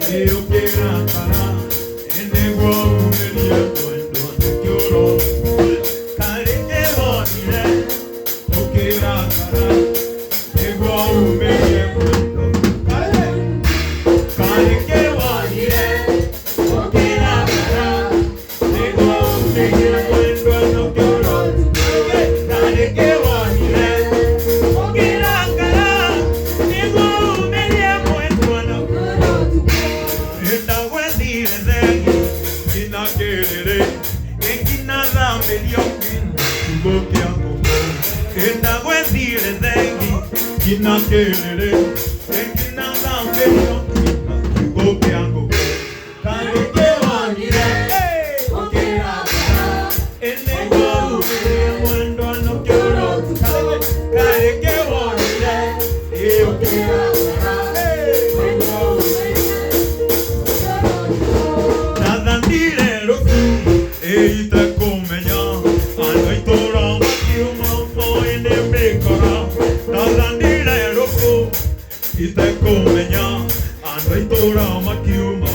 UKIRAKARA, enegwa umelie mwendo nukioro. KARI ke WONIRE, UKIRAKARA, enegwa umelie mwendo. KARI ke WONIRE, UKIRAKARA, enegwa umelie mwendo nukioro. KARI ke WONIRE, UKIRAKARA, enegwa umelie mwendo nukioro. Enda wendire zengi, kina kelele, engina zameliyo kubo kyangu. Enda wendire zengi, kina kelele, engina zameliyo kubo kyangu. KARI ke WONIRE, UKIRAKARA, enegwa umelie mwendo nukioro. KARI ke WONIRE, UKIRAKARA, nadandire roku, eita kumenya, anoitora makiuma moine mekora. Nadandire roku, ita kumenya, anoitora makiuma